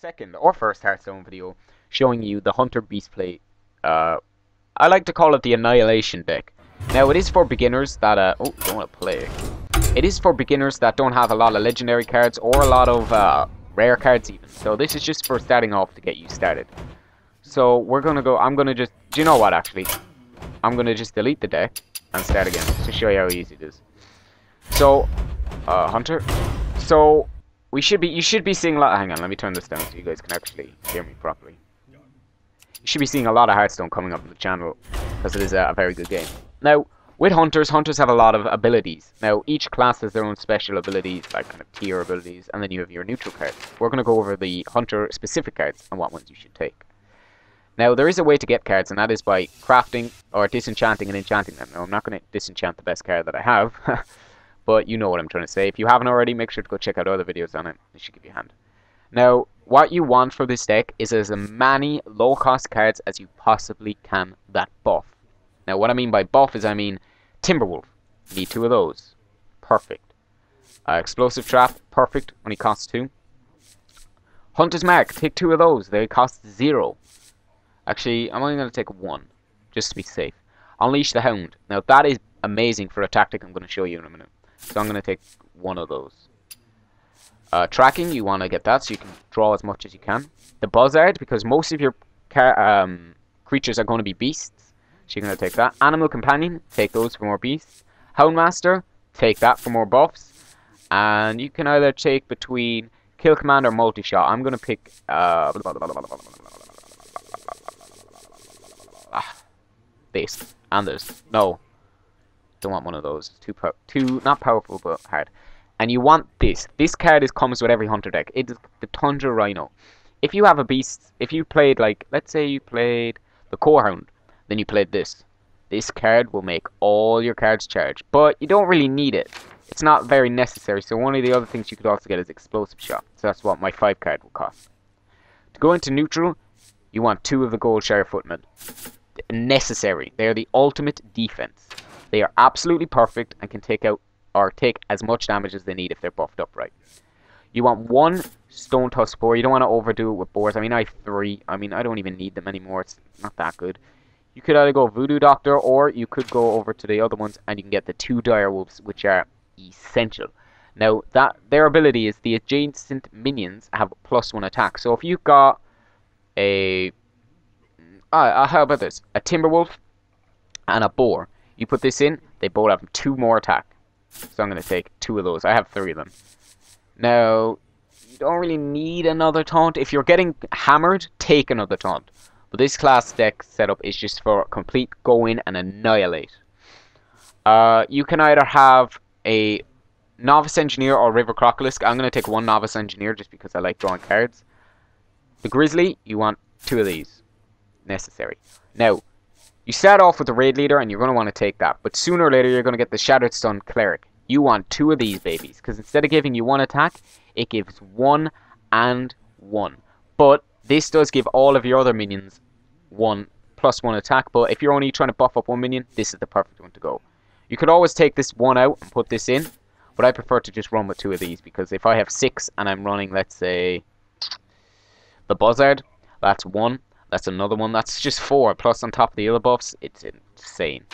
second or first Hearthstone video showing you the Hunter Beast play. I like to call it the Annihilation deck. Now it is for beginners that oh, don't want to play. It is for beginners that don't have a lot of legendary cards or a lot of rare cards even. So this is just for starting off to get you started. So we're gonna go. I'm gonna just. Do you know what? Actually, I'm gonna just delete the deck and start again to show you how easy it is. So, Hunter. So you should be seeing a lot. Hang on, let me turn this down so you guys can actually hear me properly. You should be seeing a lot of Hearthstone coming up on the channel because it is a very good game. Now, with hunters have a lot of abilities. Now, each class has their own special abilities, like kind of tier abilities, and then you have your neutral cards. We're going to go over the hunter specific cards and what ones you should take. Now, there is a way to get cards, and that is by crafting or disenchanting and enchanting them. Now, I'm not going to disenchant the best card that I have, but you know what I'm trying to say. If you haven't already, make sure to go check out other videos on it. It should give you a hand. Now, what you want for this deck is as many low-cost cards as you possibly can that buff. Now, what I mean by buff is I mean Timberwolf. You need 2 of those. Perfect. Explosive Trap. Perfect. Only costs 2. Hunter's Mark. Take 2 of those. They cost 0. Actually, I'm only going to take 1. Just to be safe. Unleash the Hound. Now, that is amazing for a tactic I'm going to show you in a minute. So I'm going to take 1 of those. Tracking, you want to get that so you can draw as much as you can. The Buzzard, because most of your creatures are going to be beasts, so you're going to take that. Animal Companion, take those for more beasts. Houndmaster, take that for more buffs. And you can either take between Kill Command or Multi-Shot. I'm going to pick this. And this. No. Don't want one of those. Too not powerful, but hard. And you want this. This card comes with every hunter deck. It is the Tundra Rhino. If you have a beast, if you played, like, let's say you played the Corehound, then you played this. This card will make all your cards charge. But you don't really need it. It's not very necessary. So one of the other things you could also get is Explosive Shot. So that's what my 5 card will cost. To go into neutral, you want 2 of the Gold Shire Footmen. Necessary. They are the ultimate defense. They are absolutely perfect and can take out or take as much damage as they need if they're buffed up right. You want 1 Stone Tusk Boar. You don't want to overdo it with boars. I mean, I have 3. I mean, I don't even need them anymore. It's not that good. You could either go Voodoo Doctor or you could go over to the other ones and you can get the 2 Dire Wolves, which are essential. Now, their ability is the adjacent minions have +1 attack. So if you've got a... how about this? A Timberwolf and a Boar. You put this in, they both have 2 more attack. So I'm going to take 2 of those. I have 3 of them. Now, you don't really need another taunt. If you're getting hammered, take another taunt. But this class deck setup is just for complete go in and annihilate. You can either have a Novice Engineer or River Crocolisk. I'm going to take 1 Novice Engineer just because I like drawing cards. The Grizzly, you want 2 of these. Necessary. Now, you start off with the Raid Leader and you're going to want to take that. But sooner or later you're going to get the Shattered Stun Cleric. You want 2 of these babies. Because instead of giving you 1 attack, it gives 1 and 1. But this does give all of your other minions 1 + 1 attack. But if you're only trying to buff up 1 minion, this is the perfect one to go. You could always take this 1 out and put this in. But I prefer to just run with 2 of these. Because if I have 6 and I'm running, let's say, the Buzzard, that's 1. That's another one. That's just 4. Plus on top of the other buffs. It's insane.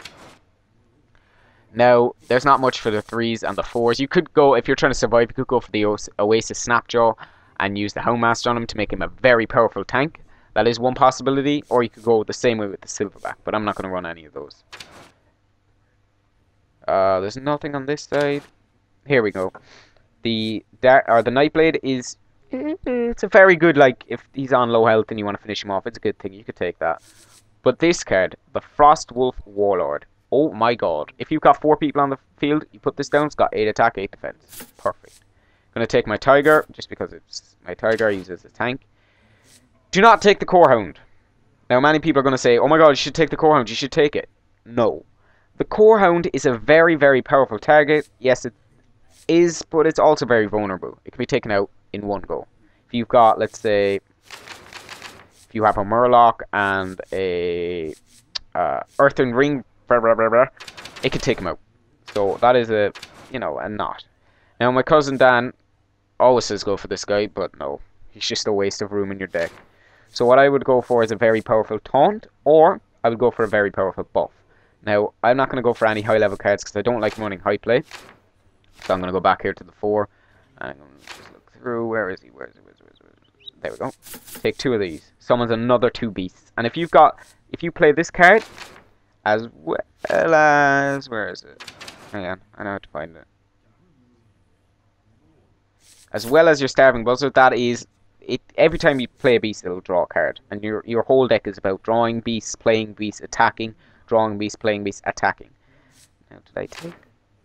Now, there's not much for the 3s and the 4s. You could go, if you're trying to survive, you could go for the Oasis Snapjaw and use the Houndmaster on him to make him a very powerful tank. That is one possibility. Or you could go the same way with the Silverback. But I'm not going to run any of those. There's nothing on this side. Here we go. The Nightblade is... It's a very good, like, if he's on low health and you want to finish him off, it's a good thing. You could take that. But this card, the Frostwolf Warlord. Oh my god. If you've got 4 people on the field, you put this down, it's got 8 attack, 8 defense. Perfect. I'm going to take my Tiger, just because it's my Tiger I use as a tank. Do not take the Corehound. Now, many people are going to say, oh my god, you should take the Corehound, you should take it. No. The Corehound is a very, very powerful target. Yes, it is, but it's also very vulnerable. It can be taken out in 1 go. If you've got, let's say, if you have a Murloc and a Earthen Ring, it can take him out. So that is a knot. Now my cousin Dan always says go for this guy, but no, He's just a waste of room in your deck. So what I would go for is a very powerful taunt, or I would go for a very powerful buff. Now, I'm not going to go for any high level cards because I don't like running high play. So I'm going to go back here to the 4. And I'm going to just look through. Where is he? Where is he? There we go. Take 2 of these. Summons another 2 beasts. And if you play this card, as well as, where is it? Hang on, I know how to find it. As well as your Starving Buzzard, that is, every time you play a beast, it'll draw a card. And your whole deck is about drawing beasts, playing beasts, attacking, drawing beasts, playing beasts, attacking. Now, did I take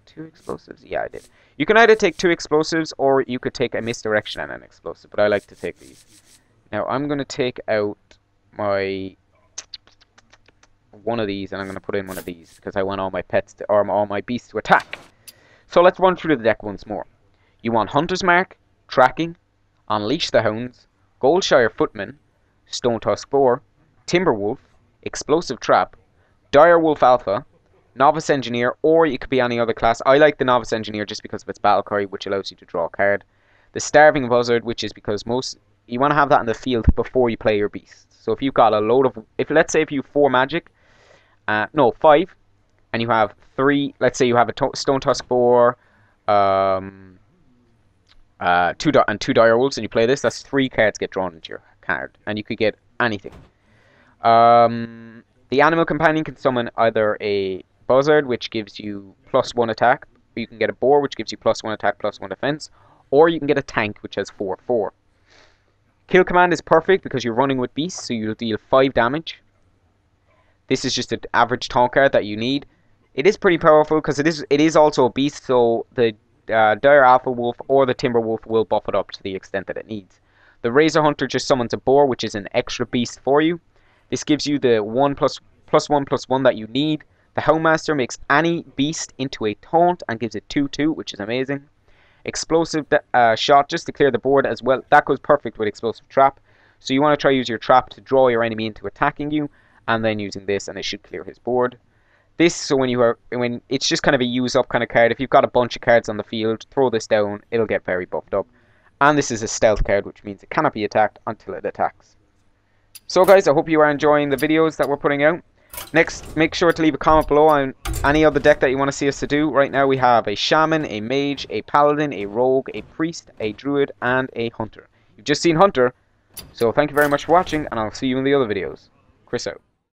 2 explosives? Yeah, I did. You can either take 2 explosives, or you could take a misdirection and an explosive, but I like to take these. Now, I'm going to take out my one of these, and I'm going to put in one of these, because I want all my pets, or all my beasts to attack. So let's run through the deck once more. You want Hunter's Mark, Tracking, Unleash the Hounds, Goldshire Footman, Stone Tusk Boar, Timberwolf, Explosive Trap, Direwolf Alpha, Novice Engineer, or it could be any other class. I like the Novice Engineer just because of its battle cry, which allows you to draw a card. The Starving Buzzard, which is because you want to have that in the field before you play your beast. So if you've got a load of, let's say if you have 4 magic, no, 5, and you have 3, let's say you have a Stone Tusk Boar, 2 Direwolves, and you play this, that's 3 cards get drawn into your card, and you could get anything. The Animal Companion can summon either a Buzzard, which gives you +1 attack, or you can get a Boar, which gives you +1 attack, +1 defense, or you can get a Tank, which has 4/4. Kill Command is perfect because you're running with beasts, so you'll deal 5 damage. This is just an average taunt card that you need. It is pretty powerful because it is also a beast, so the Dire Alpha Wolf or the Timber Wolf will buff it up to the extent that it needs. The Razor Hunter just summons a Boar, which is an extra beast for you. This gives you the +1/+1/+1 that you need. The Houndmaster makes any beast into a taunt and gives it 2/2, which is amazing. Explosive Shot just to clear the board as well. That goes perfect with Explosive Trap. So you want to try use your trap to draw your enemy into attacking you, and then using this, and it should clear his board. This, so when it's just kind of a use up kind of card. If you've got a bunch of cards on the field, throw this down, it'll get very buffed up. And this is a stealth card, which means it cannot be attacked until it attacks. So guys, I hope you are enjoying the videos that we're putting out. Next, make sure to leave a comment below on any other deck that you want to see us to do. Right now we have a Shaman, a Mage, a Paladin, a Rogue, a Priest, a Druid, and a Hunter. You've just seen Hunter, so thank you very much for watching, and I'll see you in the other videos. Chris out.